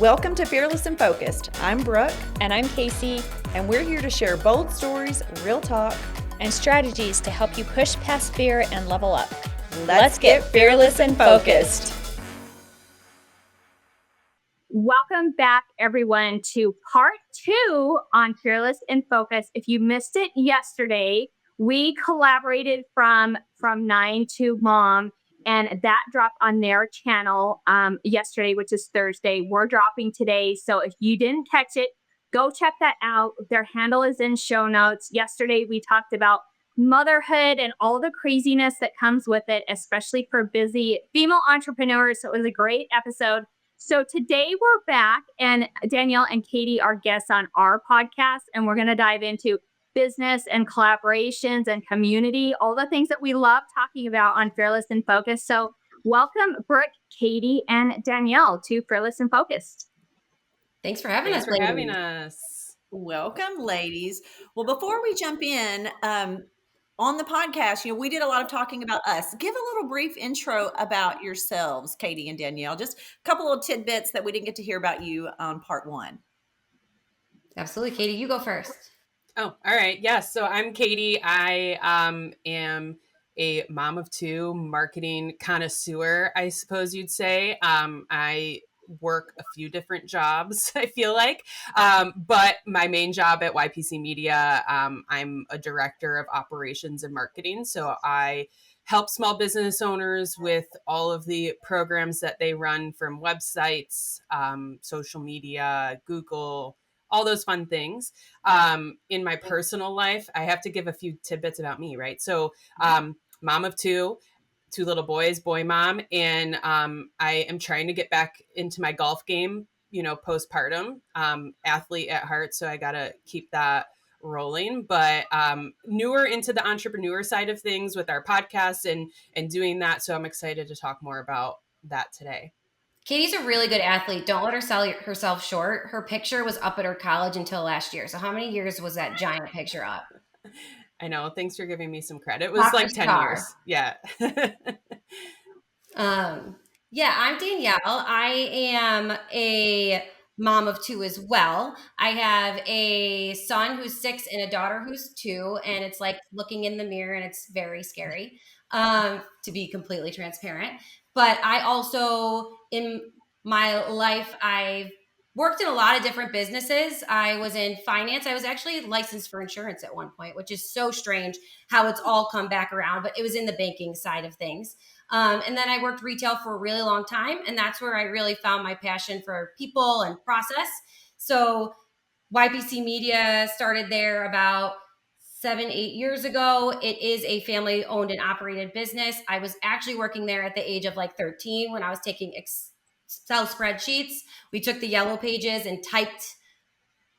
Welcome to Fearless and Focused. I'm Brooke. And I'm Casey. And we're here to share bold stories, real talk, and strategies to help you push past fear and level up. Let's get fearless and focused. Welcome back, everyone, to part 2 on Fearless and Focused. If you missed it yesterday, we collaborated from 9 to Mom, and that dropped on their channel yesterday, which is Thursday. We're dropping today. So if you didn't catch it, go check that out. Their handle is in show notes. Yesterday, we talked about motherhood and all the craziness that comes with it, especially for busy female entrepreneurs. So it was a great episode. So today we're back, and Danielle and Catie are guests on our podcast, and we're going to dive into business and collaborations and community, all the things that we love talking about on Fearless and Focused. So welcome, Brooke, Catie, and Danielle to Fearless and Focused. Thanks for having us. Welcome, ladies. Well, before we jump in, on the podcast, we did a lot of talking about us. Give a little brief intro about yourselves, Catie and Danielle. Just a couple of tidbits that we didn't get to hear about you on part 1. Absolutely. Catie, you go first. Oh, all right. Yeah. So I'm Catie. I am a mom of 2, marketing connoisseur, I suppose you'd say. I work a few different jobs, I feel like. But my main job at IPC Media, I'm a director of operations and marketing. So I help small business owners with all of the programs that they run, from websites, social media, Google, all those fun things. In my personal life, I have to give a few tidbits about me, right? So mom of 2 little boys, boy mom. And I am trying to get back into my golf game, postpartum, athlete at heart. So I got to keep that rolling, but newer into the entrepreneur side of things with our podcast and doing that. So I'm excited to talk more about that today. Catie's a really good athlete. Don't let her sell herself short. Her picture was up at her college until last year. So how many years was that giant picture up? I know. Thanks for giving me some credit. It was like 10 years. Yeah. Yeah, I'm Danielle. I am a mom of 2 as well. I have a son who's 6 and a daughter who's 2. And it's like looking in the mirror, and it's very scary, to be completely transparent. But I also, in my life, I've worked in a lot of different businesses. I was in finance. I was actually licensed for insurance at one point, which is so strange how it's all come back around, but it was in the banking side of things. And then I worked retail for a really long time, and that's where I really found my passion for people and process. So YPC Media started there about 7-8 years ago. It is a family owned and operated business. I was actually working there at the age of like 13 when I was taking Excel spreadsheets. We took the yellow pages and typed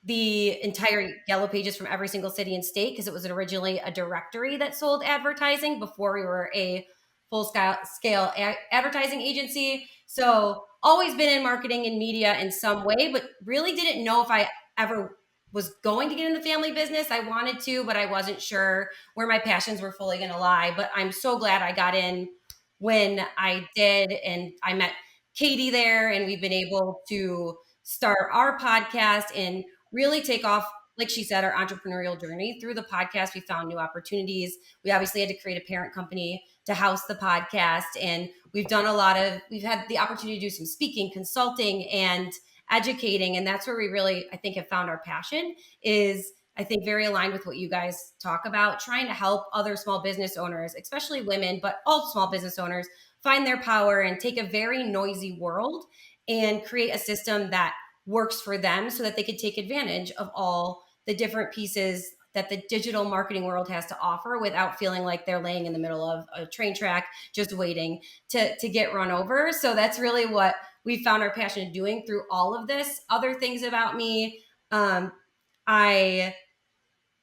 the entire yellow pages from every single city and state, because it was originally a directory that sold advertising before we were a full-scale advertising agency. So always been in marketing and media in some way, but really didn't know if I ever was going to get in the family business. I wanted to, but I wasn't sure where my passions were fully going to lie. But I'm so glad I got in when I did, and I met Catie there, and we've been able to start our podcast and really take off, like she said, our entrepreneurial journey. Through the podcast, we found new opportunities. We obviously had to create a parent company to house the podcast. And we've had the opportunity to do some speaking, consulting, and educating. And that's where we really, I think, have found our passion is, I think, very aligned with what you guys talk about, trying to help other small business owners, especially women, but all small business owners, find their power and take a very noisy world and create a system that works for them so that they could take advantage of all the different pieces that the digital marketing world has to offer without feeling like they're laying in the middle of a train track just waiting to get run over. So that's really what we found our passion in doing through all of this. Other things about me, I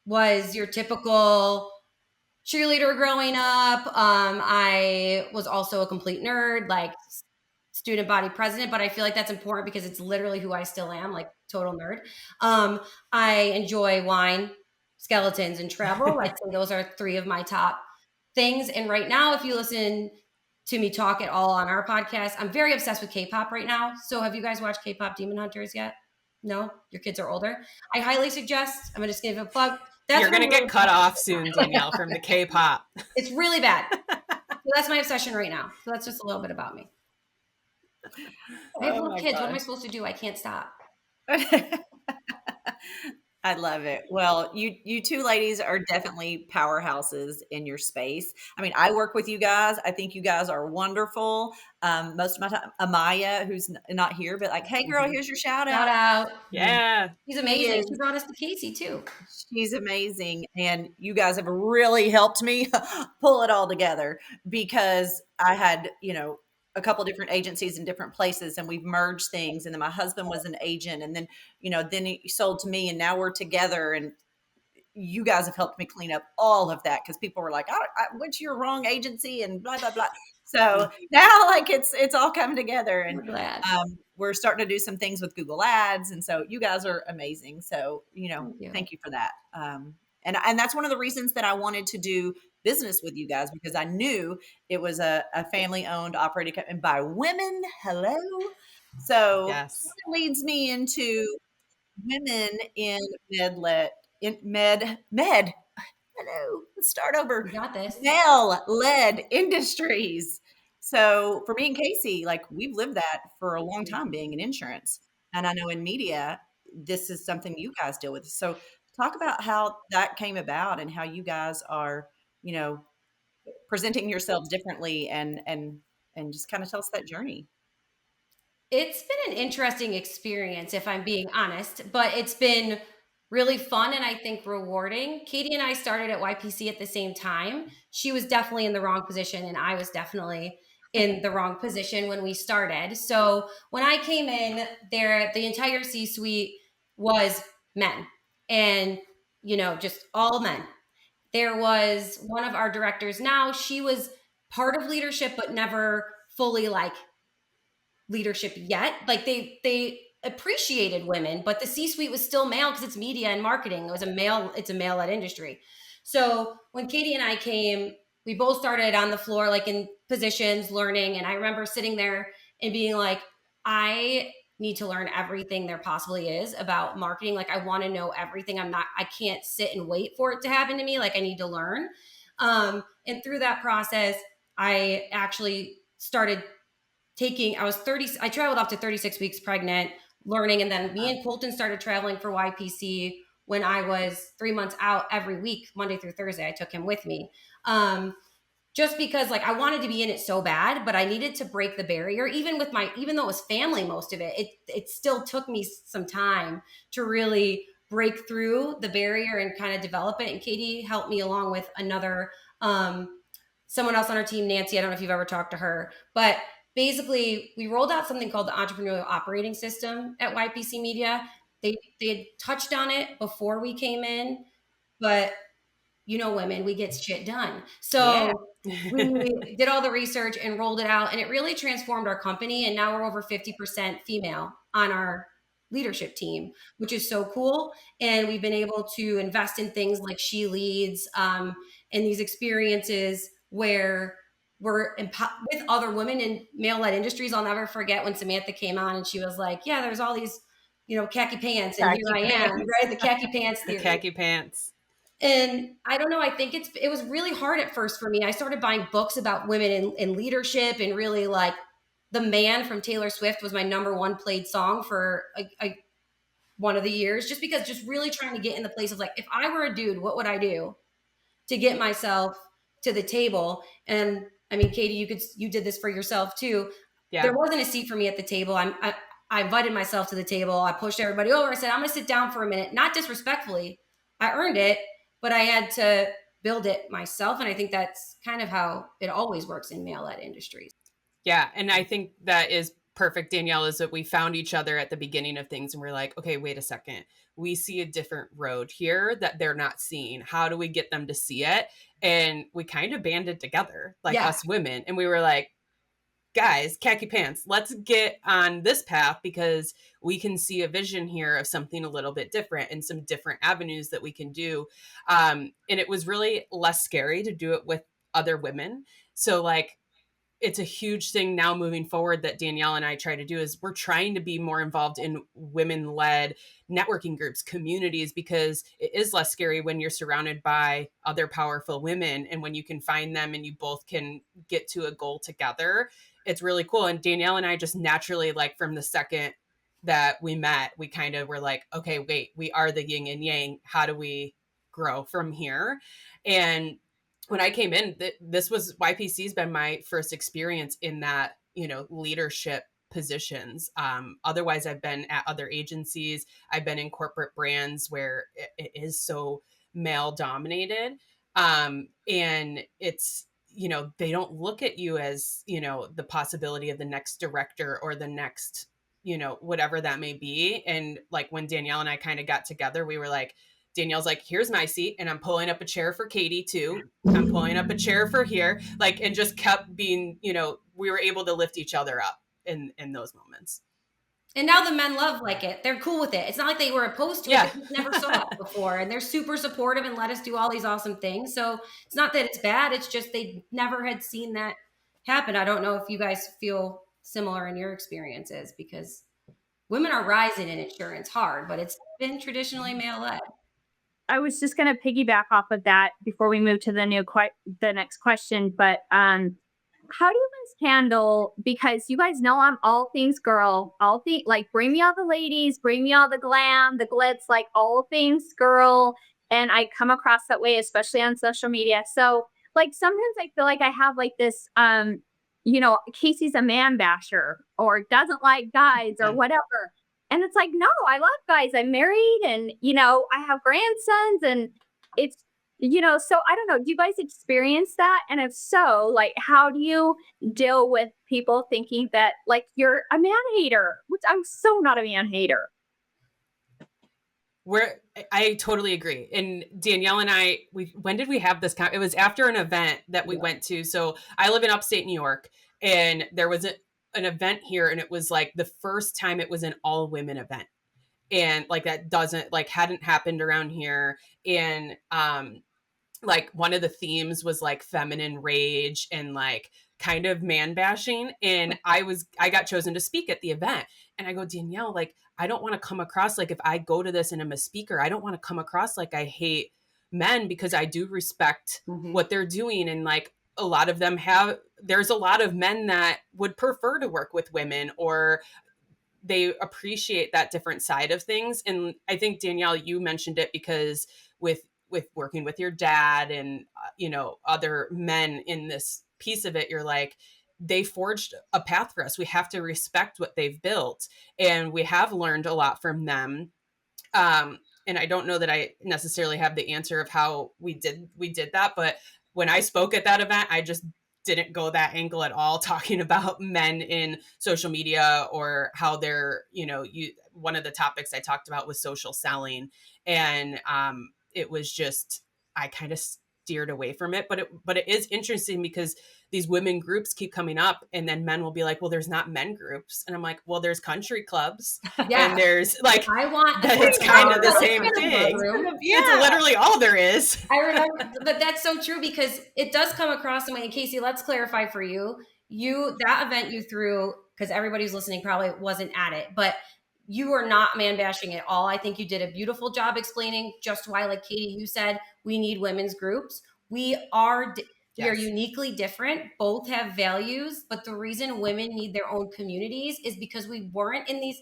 was your typical cheerleader growing up. I was also a complete nerd, like student body president, but I feel like that's important because it's literally who I still am, like total nerd. I enjoy wine, skeletons, and travel. I'd say those are 3 of my top things. And right now, if you listen to me talk at all on our podcast. I'm very obsessed with K-pop right now. So have you guys watched K-pop Demon Hunters yet? No? Your kids are older? I highly suggest, I'm going to just give a plug. That's You're going to get cut off soon, Danielle, from the K-pop. It's really bad. So that's my obsession right now. So that's just a little bit about me. I have little kids. What am I supposed to do? I can't stop. I love it. Well, you two ladies are definitely powerhouses in your space. I mean, I work with you guys. I think you guys are wonderful. Most of my time, Amaya, who's not here, but like, hey, girl, here's your shout out. Shout out. Yeah. She's amazing. She brought us to Casey too. She's amazing. And you guys have really helped me pull it all together because I had, a couple different agencies in different places and we've merged things. And then my husband was an agent and then, then he sold to me and now we're together and you guys have helped me clean up all of that because people were like, I went to your wrong agency and blah, blah, blah. So now like it's all coming together and we're starting to do some things with Google Ads. And so you guys are amazing. So, thank you for that. And that's one of the reasons that I wanted to do business with you guys because I knew it was a family owned operating company by women. Hello. So yes. It leads me into women in med. Hello. Let's start over. We got this. Male-led industries. So for me and Casey, like we've lived that for a long time being in insurance. And I know in media, this is something you guys deal with. So talk about how that came about and how you guys are, presenting yourselves differently and just kind of tell us that journey. It's been an interesting experience, if I'm being honest, but it's been really fun and I think rewarding. Catie and I started at YPC at the same time. She was definitely in the wrong position and I was definitely in the wrong position when we started. So when I came in there, the entire C-suite was men and, just all men. There was one of our directors now, she was part of leadership, but never fully like leadership yet. Like they appreciated women, but the C-suite was still male because it's media and marketing. It's a male-led industry. So when Catie and I came, we both started on the floor, like in positions, learning. And I remember sitting there and being like, I need to learn everything there possibly is about marketing. Like I want to know everything. I can't sit and wait for it to happen to me. Like I need to learn. And through that process, I actually started I traveled up to 36 weeks pregnant, learning. And then me and Colton started traveling for YPC when I was 3 months out every week, Monday through Thursday. I took him with me. Just because like I wanted to be in it so bad, but I needed to break the barrier. Even though it was family, most of it still took me some time to really break through the barrier and kind of develop it. And Catie helped me along with another, someone else on our team, Nancy. I don't know if you've ever talked to her, but basically we rolled out something called the Entrepreneurial Operating System at YPC Media. They had touched on it before we came in, but women, we get shit done. So we did all the research and rolled it out and it really transformed our company. And now we're over 50% female on our leadership team, which is so cool. And we've been able to invest in things like She Leads and these experiences where we're with other women in male-led industries. I'll never forget when Samantha came on and she was like, yeah, there's all these, khaki pants and here I am, right? The khaki pants. The khaki pants. And I don't know, I think it was really hard at first for me. I started buying books about women in leadership and really like The Man from Taylor Swift was my number one played song for one of the years, just because just really trying to get in the place of like, if I were a dude, what would I do to get myself to the table? And I mean, Catie, you did this for yourself too. Yeah. There wasn't a seat for me at the table. I invited myself to the table. I pushed everybody over. I said, I'm going to sit down for a minute, not disrespectfully. I earned it, but I had to build it myself. And I think that's kind of how it always works in male-led industries. Yeah. And I think that is perfect, Danielle, is that we found each other at the beginning of things and we're like, okay, wait a second. We see a different road here that they're not seeing. How do we get them to see it? And we kind of banded together, like us women. And we were like, guys, khaki pants, let's get on this path because we can see a vision here of something a little bit different and some different avenues that we can do. And it was really less scary to do it with other women. So like it's a huge thing now moving forward that Danielle and I try to do is we're trying to be more involved in women-led networking groups, communities, because it is less scary when you're surrounded by other powerful women, and when you can find them and you both can get to a goal together. It's really cool. And Danielle and I just naturally, like from the second that we met, we kind of were like, okay, wait, we are the yin and yang. How do we grow from here? And when I came in, this was YPC's been my first experience in that, leadership positions. Otherwise, I've been at other agencies. I've been in corporate brands where it is so male dominated. And it's, they don't look at you as, the possibility of the next director or the next, whatever that may be. And like when Danielle and I kind of got together, we were like, Danielle's like, here's my seat, and I'm pulling up a chair for Catie too. I'm pulling up a chair for here, like, and just kept being, we were able to lift each other up in those moments. And now the men love like it. They're cool with it. It's not like they were opposed to it. They just never saw it before. And they're super supportive and let us do all these awesome things. So it's not that it's bad. It's just they never had seen that happen. I don't know if you guys feel similar in your experiences, because women are rising in insurance hard, but it's been traditionally male-led. I was just going to piggyback off of that before we move to the next question. But how do you guys handle, because you guys know I'm all things girl, like bring me all the ladies, bring me all the glam, the glitz, like all things girl. And I come across that way, especially on social media. So like sometimes I feel like I have like this, Casey's a man basher or doesn't like guys or whatever. And it's like, no, I love guys. I'm married and, I have grandsons and it's, so I don't know. Do you guys experience that? And if so, like, how do you deal with people thinking that like you're a man hater, which I'm so not a man hater. I totally agree. And Danielle and I, when did we have this? It was after an event that we went to. So I live in upstate New York, and there was an event here, and it was like the first time it was an all women event. And like that hadn't happened around here. And like one of the themes was like feminine rage and like kind of man bashing. And I got chosen to speak at the event. And I go, Danielle, like, I don't want to come across like, if I go to this and I'm a speaker, I don't want to come across like I hate men, because I do respect what they're doing. And like a lot of them there's a lot of men that would prefer to work with women, or they appreciate that different side of things. And I think, Danielle, you mentioned it because with working with your dad and, other men in this piece of it, you're like, they forged a path for us. We have to respect what they've built, and we have learned a lot from them. And I don't know that I necessarily have the answer of how we did that, but when I spoke at that event, I just didn't go that angle at all, talking about men in social media or how they're, one of the topics I talked about was social selling. And it was just, I kind of steered away from it, but it is interesting because these women groups keep coming up, and then men will be like, well, there's not men groups. And I'm like, well, there's country clubs and there's like, it's kind of the same thing. It's literally all there is. I remember, but that's so true, because it does come across the way. And Casey, let's clarify for you, that event you threw, because everybody who's listening probably wasn't at it, but you are not man bashing at all. I think you did a beautiful job explaining just why, like Catie, you said, we need women's groups. We are uniquely different. Both have values, but the reason women need their own communities is because we weren't in these.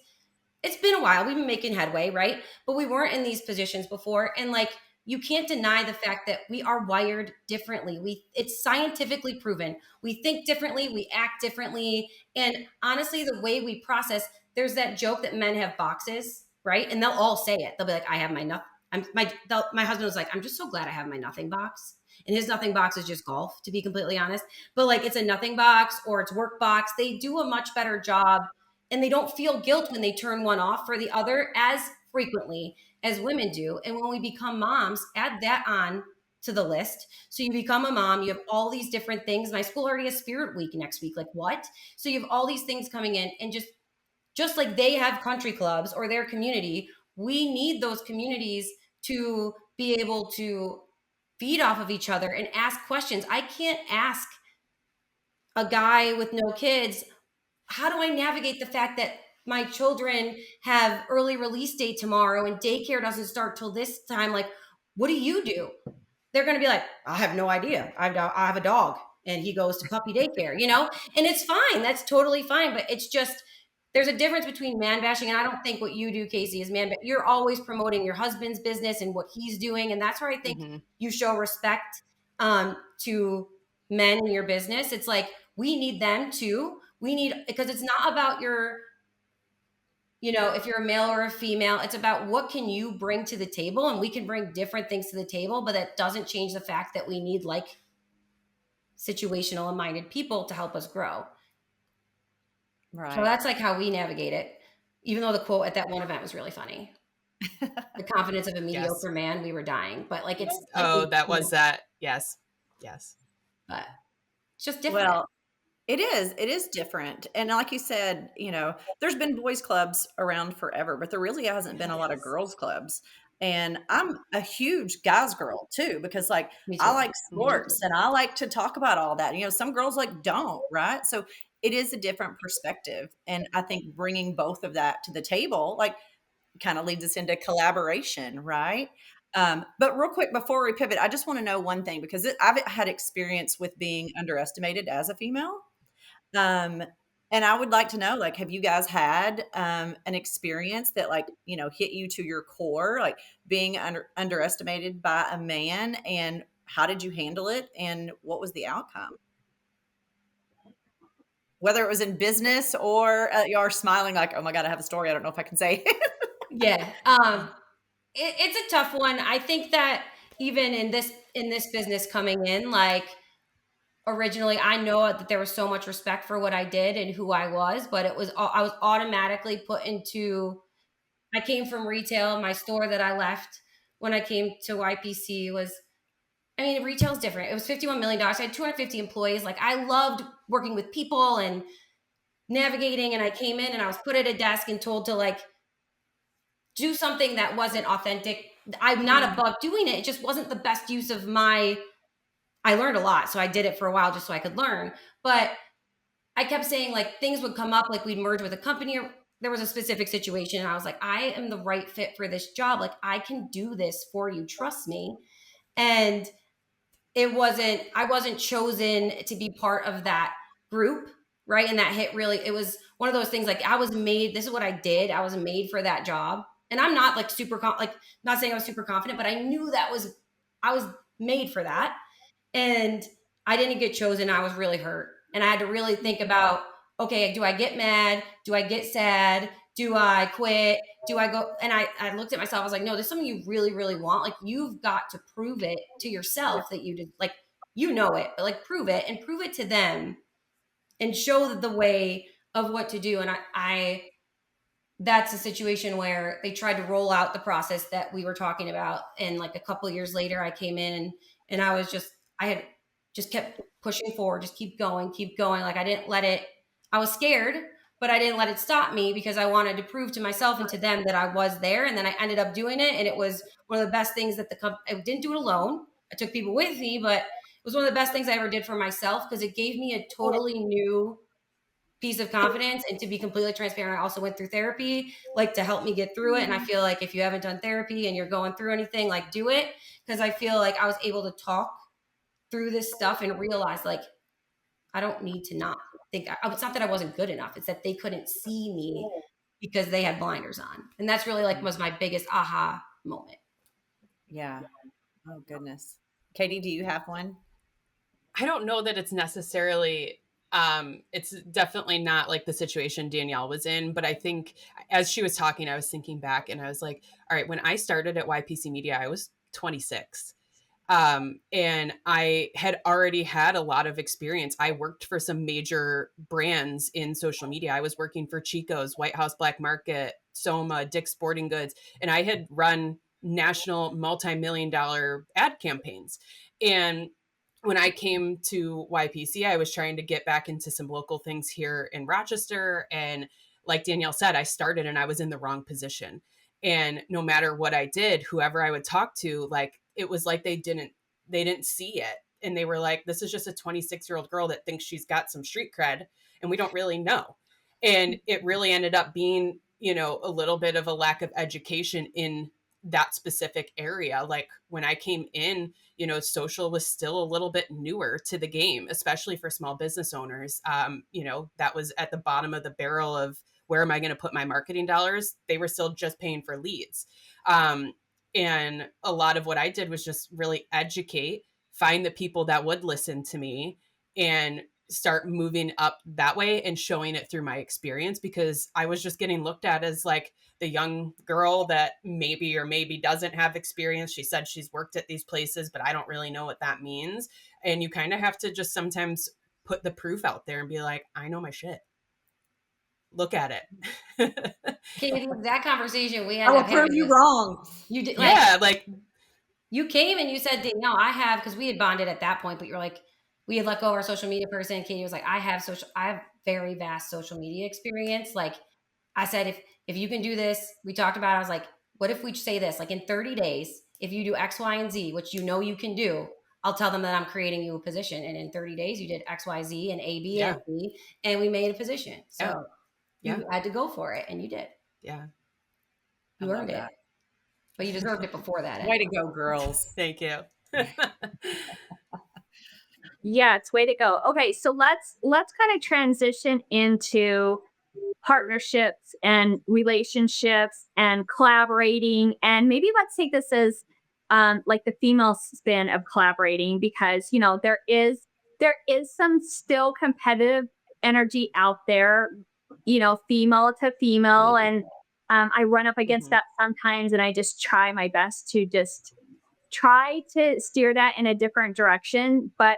It's been a while. We've been making headway, right? But we weren't in these positions before. And like, you can't deny the fact that we are wired differently. It's scientifically proven. We think differently, we act differently. And honestly, the way we process, there's that joke that men have boxes, right? And they'll all say it. They'll be like, I have my nothing. My husband was like, I'm just so glad I have my nothing box. And his nothing box is just golf, to be completely honest. But like, it's a nothing box or it's work box. They do a much better job, and they don't feel guilt when they turn one off for the other as frequently as women do. And when we become moms, add that on to the list. So you become a mom, you have all these different things. My school already has Spirit Week next week. Like, what? So you have all these things coming in, and just like they have country clubs or their community, we need those communities to be able to feed off of each other and ask questions. I can't ask a guy with no kids, how do I navigate the fact that my children have early release day tomorrow and daycare doesn't start till this time? Like, what do you do? They're going to be like, I have no idea. I have a dog and he goes to puppy daycare, and it's fine. That's totally fine. But it's just, there's a difference between man bashing. And I don't think what you do, Casey, is man, but you're always promoting your husband's business and what he's doing. And that's where I think you show respect to men in your business. It's like, we need them too. Because it's not about if you're a male or a female, it's about what can you bring to the table, and we can bring different things to the table, but that doesn't change the fact that we need like situational and minded people to help us grow. Right. So that's like how we navigate it. Even though the quote at that one event was really funny. The confidence of a mediocre man, we were dying. But like it's that was that. Yes. But it's just different. Well, it is different. And like you said, there's been boys clubs around forever, but there really hasn't been a lot of girls clubs. And I'm a huge guys girl too, because like I like sports and I like to talk about all that. Some girls like don't, right? So it is a different perspective. And I think bringing both of that to the table, like kind of leads us into collaboration, right? But real quick, before we pivot, I just want to know one thing, because I've had experience with being underestimated as a female. And I would like to know, like, have you guys had an experience that like, hit you to your core, like being underestimated by a man, and how did you handle it? And what was the outcome? Whether it was in business or you're smiling like, oh my God, I have a story. I don't know if I can say. Yeah. It's a tough one. I think that even in this business coming in, like originally, I know that there was so much respect for what I did and who I was, but I was automatically put into. I came from retail. My store that I left when I came to YPC was, retail is different. It was $51 million. I had 250 employees. Like I loved working with people and navigating. And I came in and I was put at a desk and told to like do something that wasn't authentic. I'm not above doing it. It just wasn't the best use of I learned a lot. So I did it for a while just so I could learn. But I kept saying like things would come up, like we'd merge with a company, or there was a specific situation. And I was like, I am the right fit for this job. Like I can do this for you. Trust me. And I wasn't chosen to be part of that group. Right. And that hit really, it was one of those things like this is what I did. I was made for that job. And I'm not like not saying I was super confident, but I knew I was made for that. And I didn't get chosen. I was really hurt. And I had to really think about, okay, do I get mad? Do I get sad? Do I quit? Do I go? And I looked at myself. I was like, no, there's something you really, really want. Like you've got to prove it to yourself that you did, like, it, but like prove it and prove it to them and show the way of what to do. And that's a situation where they tried to roll out the process that we were talking about. And like a couple of years later, I came in and I had just kept pushing forward, just keep going. Like I didn't let it, I was scared, but I didn't let it stop me because I wanted to prove to myself and to them that I was there. And then I ended up doing it. And it was one of the best things that I didn't do it alone. I took people with me, but it was one of the best things I ever did for myself because it gave me a totally new piece of confidence. And to be completely transparent, I also went through therapy, like to help me get through it. And I feel like if you haven't done therapy and you're going through anything, like do it. Because I feel like I was able to talk through this stuff and realize like, I don't need to not think. It's not that I wasn't good enough. It's that they couldn't see me because they had blinders on. And that's really like was my biggest aha moment. Yeah. Oh goodness. Catie, do you have one? I don't know that it's necessarily it's definitely not like the situation Danielle was in, but I think as she was talking, I was thinking back and I was like, all right, when I started at YPC Media, I was 26. And I had already had a lot of experience. I worked for some major brands in social media. I was working for Chico's, White House Black Market, Soma, Dick's Sporting Goods, and I had run national multi-million-dollar ad campaigns. And when I came to YPC, I was trying to get back into some local things here in Rochester. And like Danielle said, I started and I was in the wrong position. And no matter what I did, whoever I would talk to, like, it was like they didn't see it. and they were like, this is just a 26-year-old girl that thinks she's got some street cred, and we don't really know. And it really ended up being, you know, a little bit of a lack of education in that specific area. Like when I came in, you know, social was still a little bit newer to the game, especially for small business owners. You know, that was at the bottom of the barrel of where am I going to put my marketing dollars? They were still just paying for leads. And a lot of what I did was just really educate, find the people that would listen to me, and start moving up that way and showing it through my experience, because I was just getting looked at as like the young girl that maybe or maybe doesn't have experience. She said she's worked at these places, but I don't really know what that means. And you kind of have to just sometimes put the proof out there and be like, I know my shit. Look at it. Katie, that conversation we I ended will up prove having. you wrong. You did, Yeah, like you came and you said, Danielle, I have, because we had bonded at that point, but you're like, we had let go of our social media person. Katie was like, I have very vast social media experience. Like I said, if you can do this, we talked about it. I was like, what if we say this? Like in 30 days, if you do X, Y, and Z, which you know you can do, I'll tell them that I'm creating you a position. And in 30 days, you did X, Y, Z, and A, B, yeah, and C, and we made a position. So yeah, you had to go for it, and you did. yeah. You earned it. But you deserved it before that. Way to go, girls. Thank you. Yeah, it's way to go. Okay, so let's kind of transition into partnerships and relationships and collaborating, and maybe let's take this as like the female spin of collaborating, because you know there is some still competitive energy out there, you know, female to female, and I run up against that sometimes, and I just try my best to just try to steer that in a different direction. But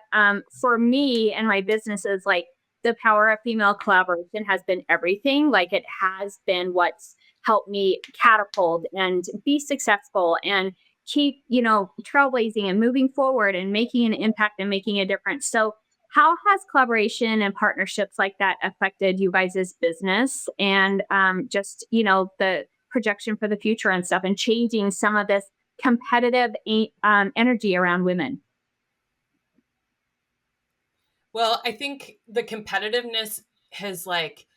for me and my businesses, like the power of female collaboration has been everything. Like it has been what's helped me catapult and be successful and keep, you know, trailblazing and moving forward and making an impact and making a difference. So how has collaboration and partnerships like that affected you guys' business and just, you know, the projection for the future and stuff, and changing some of this competitive energy around women? Well, I think the competitiveness has like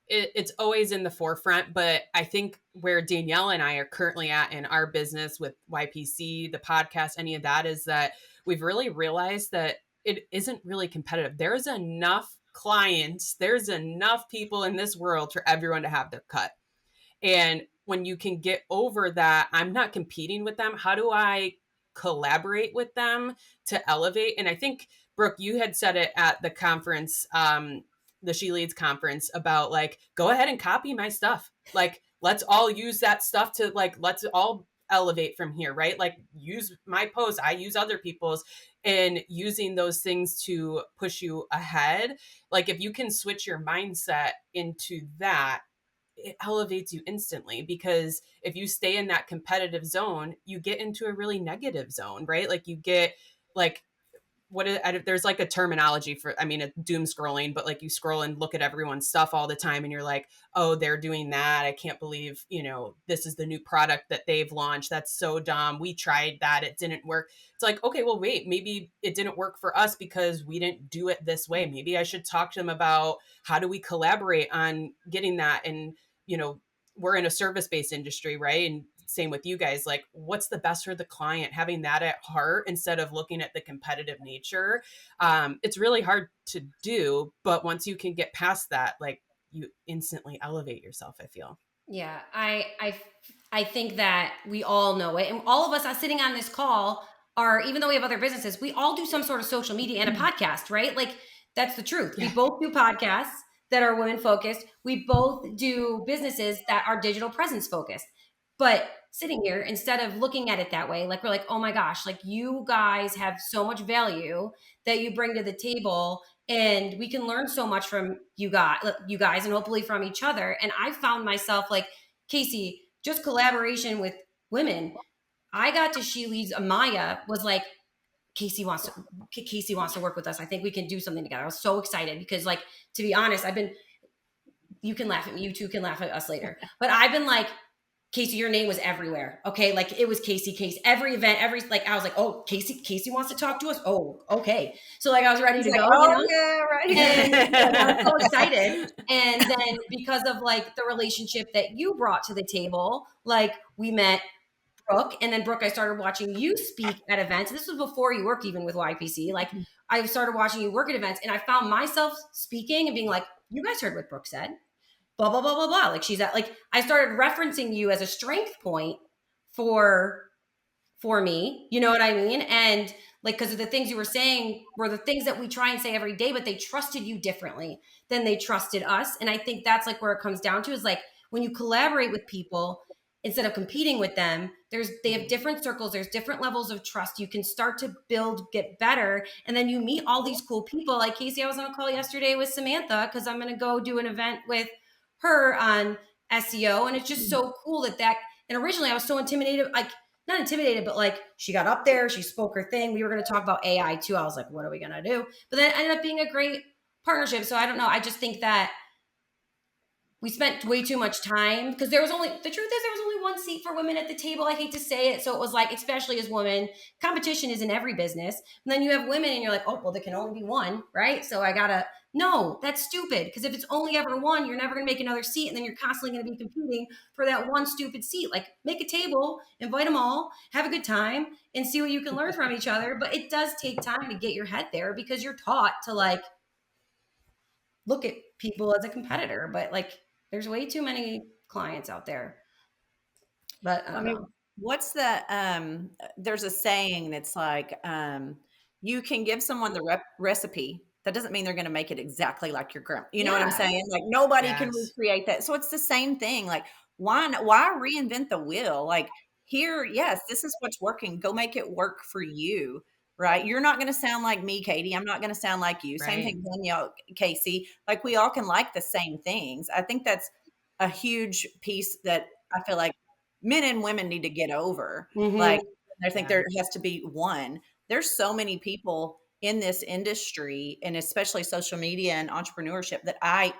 it's always in the forefront, but I think where Danielle and I are currently at in our business with YPC, the podcast, any of that, is that we've really realized that it isn't really competitive. There's enough clients, there's enough people in this world for everyone to have their cut. And when you can get over that, I'm not competing with them. How do I collaborate with them to elevate? And I think, Brooke, you had said it at the conference, the She Leads conference, about like, go ahead and copy my stuff. Like, let's all use that stuff to like, let's all elevate from here, right? Like, use my posts, I use other people's, and using those things to push you ahead. Like, if you can switch your mindset into that, it elevates you instantly, because if you stay in that competitive zone, you get into a really negative zone, right? Like you get like there's like a terminology for, I mean, doom scrolling, but like you scroll and look at everyone's stuff all the time and you're like, oh, they're doing that. I can't believe, you know, this is the new product that they've launched. That's so dumb. We tried that. It didn't work. It's like, okay, well, wait, maybe it didn't work for us because we didn't do it this way. Maybe I should talk to them about how do we collaborate on getting that. And, you know, we're in a service-based industry, right? And same with you guys, like what's the best for the client, having that at heart instead of looking at the competitive nature. It's really hard to do, but once you can get past that, like you instantly elevate yourself, I feel. Yeah, I think that we all know it, and all of us are sitting on this call are, even though we have other businesses, we all do some sort of social media and a podcast, right? Like that's the truth. Yeah. We both do podcasts that are women focused. We both do businesses that are digital presence focused. But sitting here, instead of looking at it that way, like we're like, oh my gosh, like you guys have so much value that you bring to the table, and we can learn so much from you guys, and hopefully from each other. And I found myself like, Casey, just collaboration with women. I got to She Leads. Amaya was like, Casey wants to work with us. I think we can do something together. I was so excited because, like, to be honest, you can laugh at me. You two can laugh at us later. But I've been like, Catie, your name was everywhere. Okay. Like it was Casey, every event, like, I was like, oh, Casey wants to talk to us. Oh, okay. So like, I was ready He's to like, go, oh yeah, and right. yeah, I was so excited. And then because of like the relationship that you brought to the table, like we met Brooke, and then Brooke, I started watching you speak at events. This was before you worked even with YPC. Like I started watching you work at events, and I found myself speaking and being like, you guys heard what Brooke said, blah, blah, blah, blah, blah. Like she's at, like, I started referencing you as a strength point for me, you know what I mean? And like, because of the things you were saying were the things that we try and say every day, but they trusted you differently than they trusted us. And I think that's like where it comes down to, is like when you collaborate with people instead of competing with them, they have different circles, there's different levels of trust. You can start to build, get better, and then you meet all these cool people. Like Catie, I was on a call yesterday with Samantha because I'm going to go do an event with her on SEO, and it's just so cool that. And originally I was so intimidated, like not intimidated, but like she got up there, she spoke her thing. We were going to talk about AI too. I was like, what are we going to do? But then it ended up being a great partnership. So I don't know. I just think that we spent way too much time, because the truth is there was only one seat for women at the table. I hate to say it. So it was like, especially as women, competition is in every business. And then you have women and you're like, oh, well, there can only be one, right? So no, that's stupid. Because if it's only ever one, you're never going to make another seat. And then you're constantly going to be competing for that one stupid seat. Like make a table, invite them all, have a good time, and see what you can learn from each other. But it does take time to get your head there, because you're taught to like look at people as a competitor, but like there's way too many clients out there. But I don't know. What's the there's a saying that's like, you can give someone the recipe. That doesn't mean they're going to make it exactly like your grandma. You know what I'm saying? Like nobody can Yes. recreate that. So it's the same thing. Like why reinvent the wheel? Like here, yes, this is what's working. Go make it work for you. Right. You're not going to sound like me, Catie. I'm not going to sound like you. Same Right. thing, Danielle, Casey. Like we all can like the same things. I think that's a huge piece that I feel like men and women need to get over. Like, I think there has to be one. There's so many people in this industry, and especially social media and entrepreneurship, that I,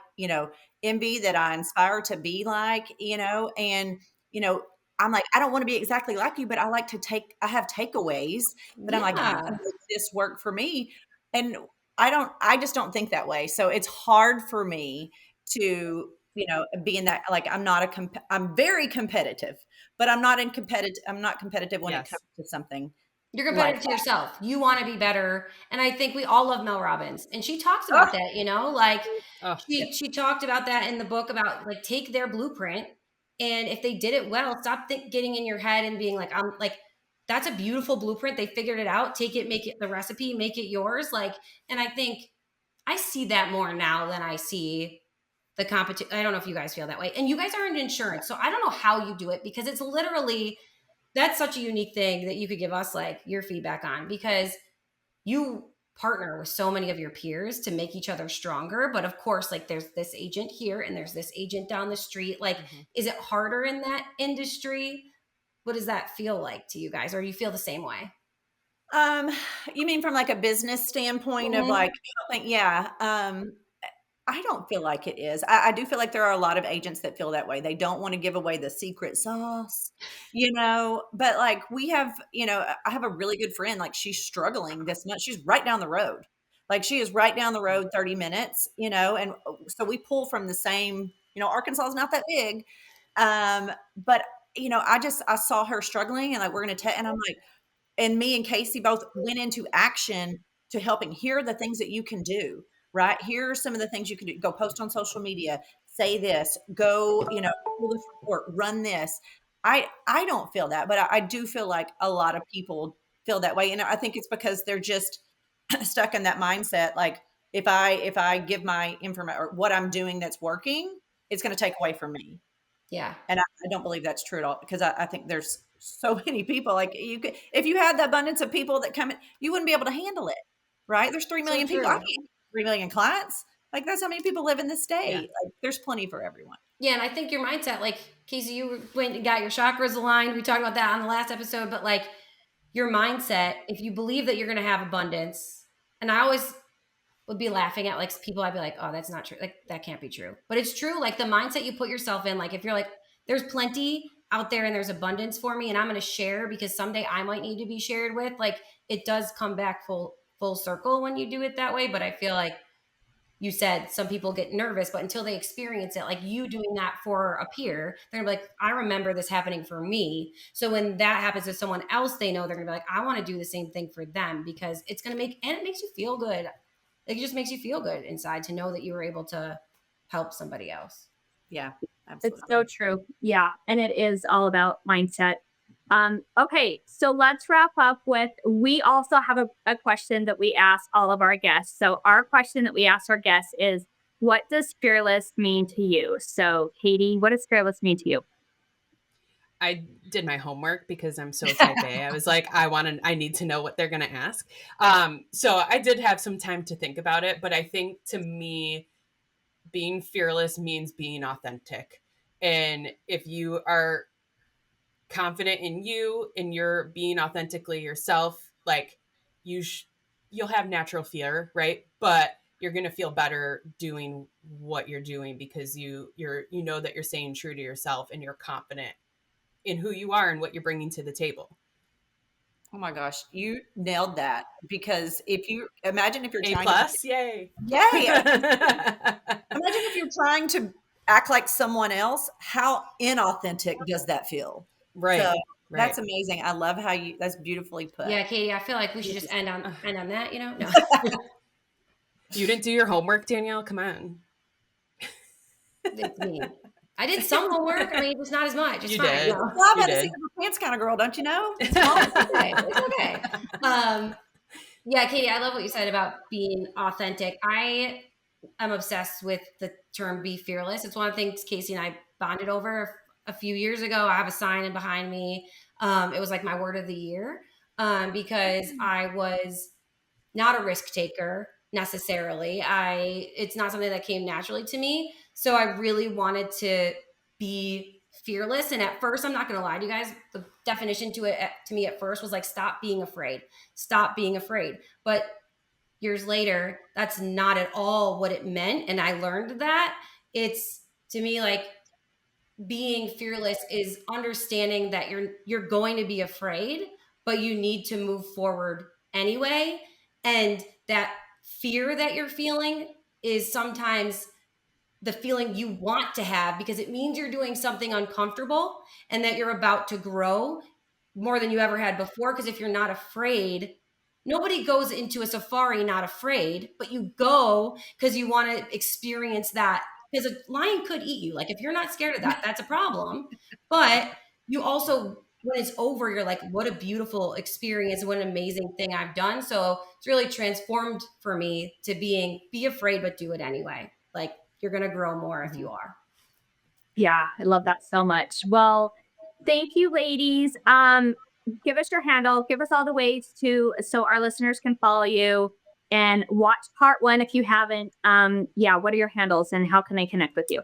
envy, that I inspire to be like, and, I'm like, I don't want to be exactly like you, but I have takeaways that I'm like, how Yeah. can this work for me? And I just don't think that way. So it's hard for me to, be in that, like, I'm very competitive, but I'm not competitive when it Yes. comes to something You're like competitive to yourself. You want to be better. And I think we all love Mel Robbins. And she talks about that. that, like Oh, she talked about that in the book, about like take their blueprint. And if they did it well, stop getting in your head and being like, I'm like, that's a beautiful blueprint. They figured it out. Take it, make it the recipe, make it yours. Like, and I think I see that more now than I see the competition. I don't know if you guys feel that way. And you guys are in insurance. So I don't know how you do it, because it's literally, that's such a unique thing that you could give us like your feedback on, because you partner with so many of your peers to make each other stronger. But of course, like there's this agent here and there's this agent down the street. Like, is it harder in that industry? What does that feel like to you guys? Or do you feel the same way? You mean from like a business standpoint of like, yeah. I don't feel like it is. I do feel like there are a lot of agents that feel that way. They don't want to give away the secret sauce, but like we have, I have a really good friend, like she's struggling this month. She's right down the road. Like she is right down the road 30 minutes, and so we pull from the same, Arkansas is not that big. But I saw her struggling, and like we're going to and I'm like, and me and Casey both went into action to helping. Here are the things that you can do, right? Here are some of the things you can do. Go post on social media, say this, go, pull this report, run this. I don't feel that, but I do feel like a lot of people feel that way. And I think it's because they're just stuck in that mindset. Like if I give my information or what I'm doing that's working, it's going to take away from me. Yeah. And I don't believe that's true at all, because I think there's so many people, like if you had the abundance of people that come in, you wouldn't be able to handle it, right? There's 3 million people. I can't 3 million clients. Like that's how many people live in this state. Like there's plenty for everyone. Yeah. And I think your mindset, like Casey, you went and got your chakras aligned. We talked about that on the last episode, but like your mindset, if you believe that you're going to have abundance, and I always would be laughing at like people, I'd be like, oh, that's not true. Like that can't be true. But it's true. Like the mindset you put yourself in, like if you're like, there's plenty out there and there's abundance for me and I'm going to share because someday I might need to be shared with, like it does come back full circle when you do it that way. But I feel like you said some people get nervous, but until they experience it, like you doing that for a peer, they're gonna be like, I remember this happening for me. So when that happens to someone else, they know they're gonna be like, I want to do the same thing for them, because it's gonna make, and it makes you feel good. It just makes you feel good inside to know that you were able to help somebody else. Yeah, absolutely. It's so true. Yeah. And it is all about mindset. Okay, so let's wrap up with, we also have a question that we ask all of our guests. So our question that we ask our guests is, what does fearless mean to you? So Catie, what does fearless mean to you? I did my homework because I'm so type A. I was like, I need to know what they're going to ask. So I did have some time to think about it, but I think to me, being fearless means being authentic. And if you are confident in you and you're being authentically yourself, like you'll have natural fear, right? But you're going to feel better doing what you're doing because you know that you're staying true to yourself and you're confident in who you are and what you're bringing to the table. Oh my gosh, you nailed that. Because if you imagine if you're A trying plus, to, yay. imagine if you're trying to act like someone else, how inauthentic does that feel? Right. So right. that's amazing. I love how that's beautifully put. Yeah, Catie, I feel like we should just end on that, you know? No. You didn't do your homework, Danielle? Come on. It's me. I did some homework. I mean, it's not as much. It's you fine. did. Well, I'm about to see the pants kind of girl, don't you know? It's okay. It's okay. Yeah, Catie, I love what you said about being authentic. I am obsessed with the term "be fearless." It's one of the things Casey and I bonded over a few years ago. I have a sign behind me. It was like my word of the year because I was not a risk taker necessarily. It's not something that came naturally to me. So I really wanted to be fearless. And at first, I'm not going to lie to you guys, the definition to me at first was like, stop being afraid. Stop being afraid. But years later, that's not at all what it meant. And I learned that. It's, to me, like, being fearless is understanding that you're going to be afraid, but you need to move forward anyway. And that fear that you're feeling is sometimes the feeling you want to have, because it means you're doing something uncomfortable and that you're about to grow more than you ever had before. Because if you're not afraid, nobody goes into a safari not afraid, but you go because you want to experience that. Because a lion could eat you. Like, if you're not scared of that, that's a problem. But you also, when it's over, you're like, what a beautiful experience. What an amazing thing I've done. So it's really transformed for me to be afraid, but do it anyway. Like, you're going to grow more if you are. Yeah, I love that so much. Well, thank you, ladies. Give us your handle, give us all the ways so our listeners can follow you and watch part 1 if you haven't. What are your handles and how can they connect with you?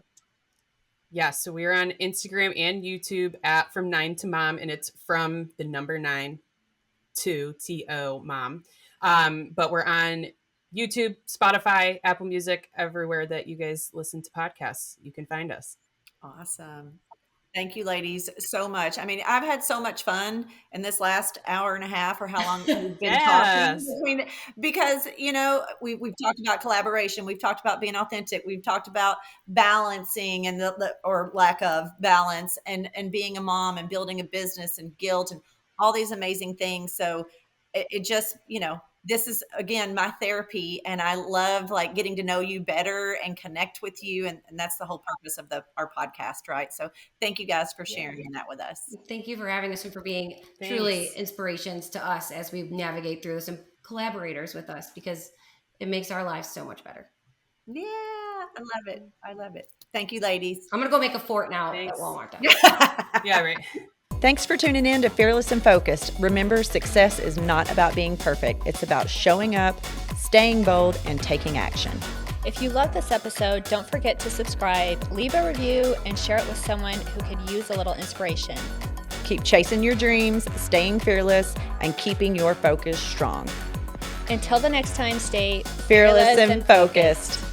Yeah, so we're on Instagram and YouTube at From 9 to Mom, and it's from the number 9 to TO Mom. But we're on YouTube, Spotify, Apple Music, everywhere that you guys listen to podcasts. You can find us. Awesome. Thank you, ladies, so much. I mean, I've had so much fun in this last hour and a half, or how long we've been talking. Because, we've talked about collaboration. We've talked about being authentic. We've talked about balancing and or lack of balance, and being a mom and building a business and guilt and all these amazing things. So it just, this is, again, my therapy, and I love getting to know you better and connect with you. And that's the whole purpose of our podcast, right? So thank you guys for sharing that with us. Thank you for having us and for being truly inspirations to us as we navigate through this, and collaborators with us, because it makes our lives so much better. Yeah, I love it. I love it. Thank you, ladies. I'm going to go make a fort now at Walmart. Yeah, right. Thanks for tuning in to Fearless and Focused. Remember, success is not about being perfect. It's about showing up, staying bold, and taking action. If you love this episode, don't forget to subscribe, leave a review, and share it with someone who could use a little inspiration. Keep chasing your dreams, staying fearless, and keeping your focus strong. Until the next time, stay fearless and focused.